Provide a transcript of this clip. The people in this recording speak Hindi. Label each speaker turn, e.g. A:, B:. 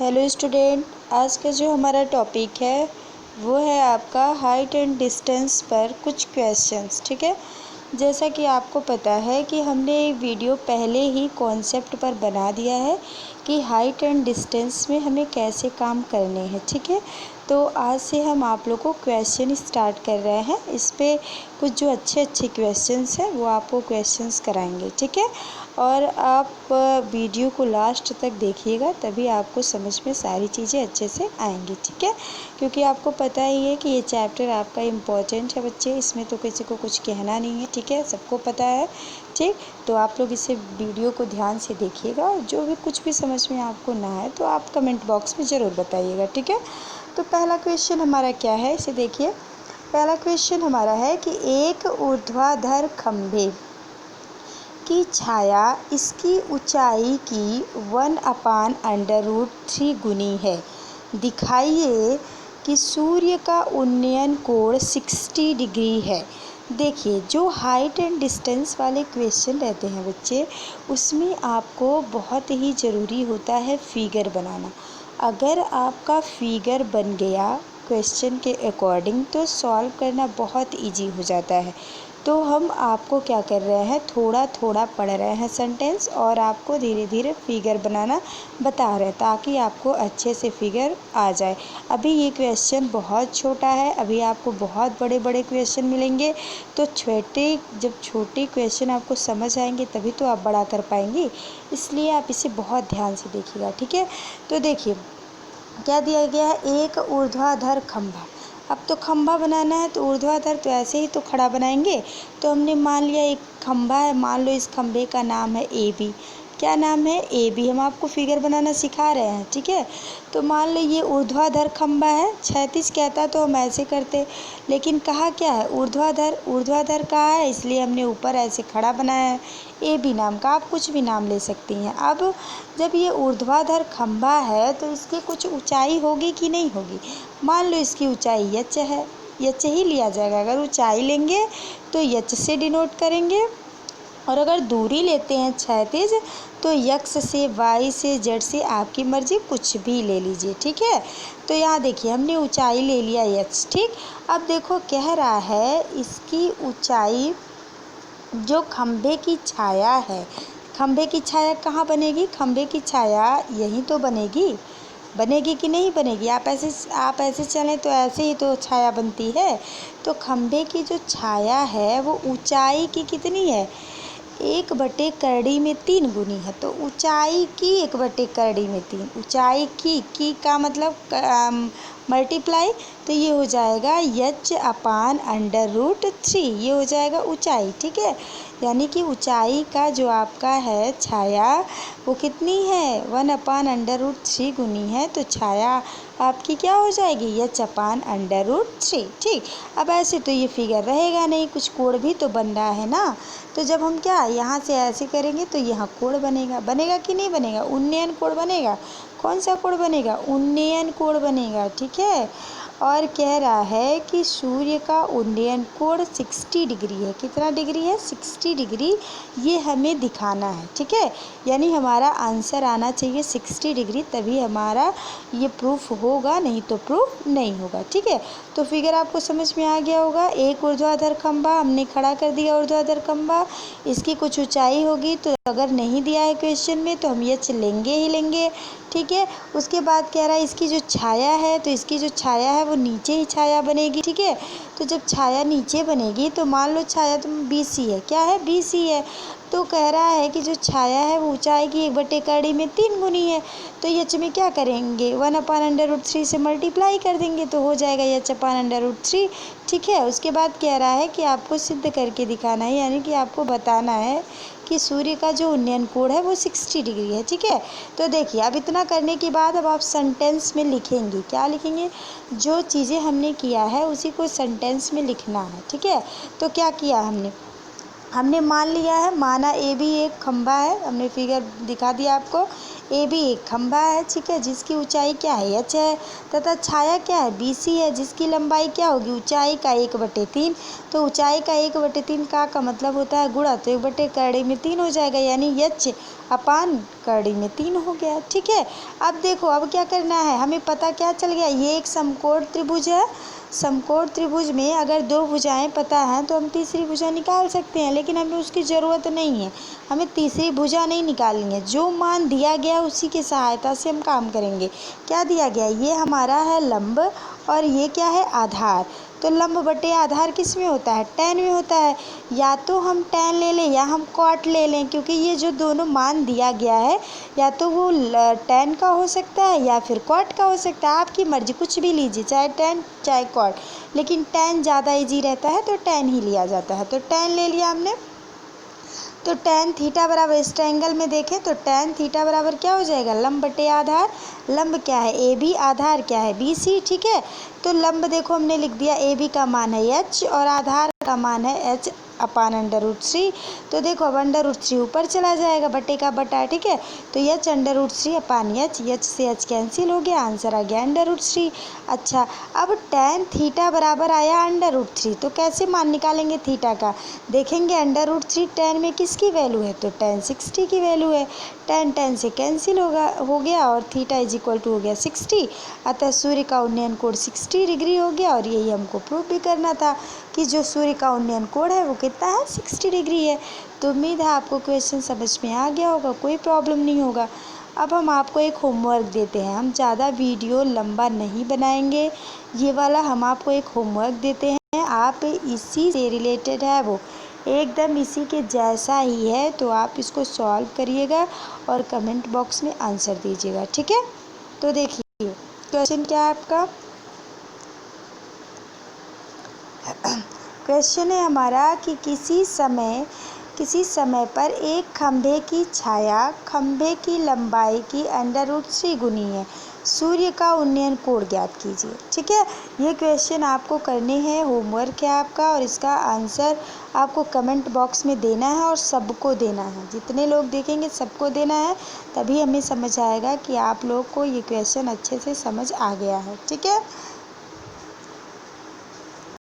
A: हेलो स्टूडेंट, आज का जो हमारा टॉपिक है वो है आपका हाइट एंड डिस्टेंस पर कुछ क्वेश्चंस। ठीक है, जैसा कि आपको पता है कि हमने एक वीडियो पहले ही कॉन्सेप्ट पर बना दिया है कि हाइट एंड डिस्टेंस में हमें कैसे काम करने हैं। ठीक है, तो आज से हम आप लोग को क्वेश्चन स्टार्ट कर रहे हैं। इस पे कुछ जो अच्छे क्वेश्चंस हैं वो आपको क्वेश्चंस कराएंगे। ठीक है, और आप वीडियो को लास्ट तक देखिएगा, तभी आपको समझ में सारी चीज़ें अच्छे से आएंगी। ठीक है, क्योंकि आपको पता ही है कि ये चैप्टर आपका इम्पोर्टेंट है बच्चे, इसमें तो किसी को कुछ कहना नहीं है। ठीक है, सबको पता है। ठीक, तो आप लोग इसे वीडियो को ध्यान से देखिएगा, और जो भी कुछ भी समझ में आपको ना आए तो आप कमेंट बॉक्स में ज़रूर बताइएगा। ठीक है, तो पहला क्वेश्चन हमारा क्या है, इसे देखिए। पहला क्वेश्चन हमारा है कि एक ऊर्ध्वाधर खंभे की छाया इसकी ऊंचाई की 1/√3 गुनी है। दिखाइए कि सूर्य का उन्नयन कोण 60 डिग्री है। देखिए, जो हाइट एंड डिस्टेंस वाले क्वेश्चन रहते हैं बच्चे, उसमें आपको बहुत ही ज़रूरी होता है फिगर बनाना। अगर आपका फिगर बन गया क्वेश्चन के अकॉर्डिंग तो सॉल्व करना बहुत इजी हो जाता है। तो हम आपको क्या कर रहे हैं, थोड़ा थोड़ा पढ़ रहे हैं सेंटेंस, और आपको धीरे धीरे फिगर बनाना बता रहे हैं ताकि आपको अच्छे से फिगर आ जाए। अभी ये क्वेश्चन बहुत छोटा है, अभी आपको बहुत बड़े बड़े क्वेश्चन मिलेंगे। तो जब छोटे क्वेश्चन आपको समझ आएंगे तभी तो आप बड़ा कर पाएंगे, इसलिए आप इसे बहुत ध्यान से देखिएगा। ठीक है, तो देखिए क्या दिया गया है, एक ऊर्ध्वाधर खंभा। अब तो खंभा बनाना है तो ऊर्ध्वाधर तो ऐसे ही तो खड़ा बनाएंगे। तो हमने मान लिया एक खंभा है, मान लो इस खंभे का नाम है ए बी। क्या नाम है, ए बी। हम आपको फिगर बनाना सिखा रहे हैं। ठीक है, तो मान लो ये ऊर्ध्वाधर खंभा है। क्षैतिज कहता तो हम ऐसे करते, लेकिन कहा क्या है, ऊर्ध्वाधर। ऊर्ध्वाधर कहा है इसलिए हमने ऊपर ऐसे खड़ा बनाया है ए बी नाम का। आप कुछ भी नाम ले सकती हैं। अब जब ये ऊर्ध्वाधर खंभा है तो इसकी कुछ ऊंचाई होगी कि नहीं होगी। मान लो इसकी ऊंचाई यच है, यच ही लिया जाएगा। अगर ऊंचाई लेंगे तो यच से डिनोट करेंगे, और अगर दूरी लेते हैं क्षैतिज तो यक्स से, वाई से, जेड से, आपकी मर्जी कुछ भी ले लीजिए। ठीक है, तो यहाँ देखिए हमने ऊंचाई ले लिया यच। ठीक, अब देखो कह रहा है इसकी ऊंचाई, जो खंभे की छाया है, खंभे की छाया कहाँ बनेगी, खंभे की छाया यहीं तो बनेगी। बनेगी कि नहीं बनेगी, आप ऐसे चलें तो ऐसे ही तो छाया बनती है। तो खंभे की जो छाया है वो ऊंचाई की कितनी है, 1/3 गुनी है। तो ऊंचाई की 1/3, ऊंचाई की का मतलब मल्टीप्लाई, तो ये हो जाएगा h/√3, ये हो जाएगा ऊंचाई। ठीक है, यानी कि ऊंचाई का जो आपका है छाया वो कितनी है, 1/√3 गुनी है। तो छाया आपकी क्या हो जाएगी, h/√3। ठीक, अब ऐसे तो ये फिगर रहेगा नहीं, कुछ कोण भी तो बन रहा है ना। तो जब हम क्या यहाँ से ऐसे करेंगे तो यहाँ कोण बनेगा। बनेगा कि नहीं बनेगा, उन्नयन कोण बनेगा। कौन सा कोण बनेगा, उन्नयन कोण बनेगा। ठीक है, और कह रहा है कि सूर्य का उन्नयन कोण 60 डिग्री है। कितना डिग्री है, 60 डिग्री, ये हमें दिखाना है। ठीक है, यानी हमारा आंसर आना चाहिए 60 डिग्री, तभी हमारा ये प्रूफ होगा, नहीं तो प्रूफ नहीं होगा। ठीक है, तो फिगर आपको समझ में आ गया होगा। एक ऊर्ध्वाधर खंभा हमने खड़ा कर दिया, ऊर्ध्वाधर खंभा, इसकी कुछ ऊंचाई होगी, तो अगर नहीं दिया है क्वेश्चन में तो हम ये लेंगे ही लेंगे। ठीक है, उसके बाद कह रहा है इसकी जो छाया है, तो इसकी जो छाया है वो नीचे ही छाया बनेगी। ठीक है, तो जब छाया नीचे बनेगी तो मान लो छाया तो BC है, क्या है, BC है। तो कह रहा है कि जो छाया है वो ऊंचाई की 1/3 गुनी है। तो यच में क्या करेंगे, 1/√3 से मल्टीप्लाई कर देंगे तो हो जाएगा h/√3। ठीक है, उसके बाद कह रहा है कि आपको सिद्ध करके दिखाना है, यानी कि आपको बताना है कि सूर्य का जो उन्नयन कोण है वो 60 डिग्री है। ठीक है, तो देखिए अब इतना करने के बाद अब आप सेंटेंस में लिखेंगे। क्या लिखेंगे, जो चीज़ें हमने किया है उसी को सेंटेंस में लिखना है। ठीक है, तो क्या किया हमने मान लिया है, माना ए बी एक खंभा है, हमने फिगर दिखा दिया आपको। ए बी एक खंभा है, ठीक है, जिसकी ऊंचाई क्या है, h है, तथा छाया क्या है, बी सी है, जिसकी लंबाई क्या होगी, ऊंचाई का 1/3। तो ऊंचाई का 1/3 का मतलब होता है गुणा, तो 1/3 हो जाएगा, यानी h अपान करड़ी में 3 हो गया, ठीक है। अब देखो अब क्या करना है, हमें पता क्या चल गया, ये एक समकोण त्रिभुज है। समकोण त्रिभुज में अगर दो भुजाएं पता हैं तो हम तीसरी भुजा निकाल सकते हैं, लेकिन हमें उसकी ज़रूरत नहीं है, हमें तीसरी भुजा नहीं निकालनी है। जो मान दिया गया उसी की सहायता से हम काम करेंगे। क्या दिया गया, ये हमारा है लंब और ये क्या है, आधार। तो लंब बटे आधार किस में होता है, tan में होता है। या तो हम tan ले लें या हम cot ले लें, क्योंकि ये जो दोनों मान दिया गया है या तो वो tan का हो सकता है या फिर cot का हो सकता है, आपकी मर्जी, कुछ भी लीजिए, चाहे tan चाहे cot, लेकिन tan ज़्यादा ईजी रहता है तो tan ही लिया जाता है। तो tan ले लिया हमने। तो tan थीटा बराबर, इस ट्रायंगल में देखें तो tan थीटा बराबर क्या हो जाएगा, लंब बटे आधार। लंब क्या है, ए बी, आधार क्या है, बी सी, ठीक है। तो लंब देखो हमने लिख दिया, ए बी का मान है h और आधार का मान है h अपान √3। तो देखो अब √3 ऊपर चला जाएगा, बटे का बटा, ठीक है। तो h √3 अपान h से h कैंसिल हो गया, आंसर आ गया √3। अच्छा, अब tan थीटा बराबर आया √3, तो कैसे मान निकालेंगे थीटा का, देखेंगे √3 tan में किसकी वैल्यू है, तो tan 60 की वैल्यू है। tan से कैंसिल हो गया और थीटा इज इक्वल टू हो गया 60। अतः सूर्य का उन्नयन कोण 60 डिग्री हो गया, और यही हमको प्रूव भी करना था कि जो सूर्य का उन्नयन कोण है वो कितना है, 60 डिग्री है। तो उम्मीद है आपको क्वेश्चन समझ में आ गया होगा, कोई प्रॉब्लम नहीं होगा। अब हम आपको एक होमवर्क देते हैं, हम ज़्यादा वीडियो लंबा नहीं बनाएंगे, ये वाला हम आपको एक होमवर्क देते हैं, आप इसी से रिलेटेड है, वो एकदम इसी के जैसा ही है, तो आप इसको सॉल्व करिएगा और कमेंट बॉक्स में आंसर दीजिएगा, ठीक है। तो देखिए क्वेश्चन क्या है आपका, क्वेश्चन है हमारा कि किसी समय पर एक खंभे की छाया खंभे की लंबाई की √3 गुनी है, सूर्य का उन्नयन कोण ज्ञात कीजिए, ठीक है। ये क्वेश्चन आपको करने हैं, होमवर्क है आपका, और इसका आंसर आपको कमेंट बॉक्स में देना है और सबको देना है, जितने लोग देखेंगे सबको देना है, तभी हमें समझ आएगा कि आप लोग को ये क्वेश्चन अच्छे से समझ आ गया है, ठीक है।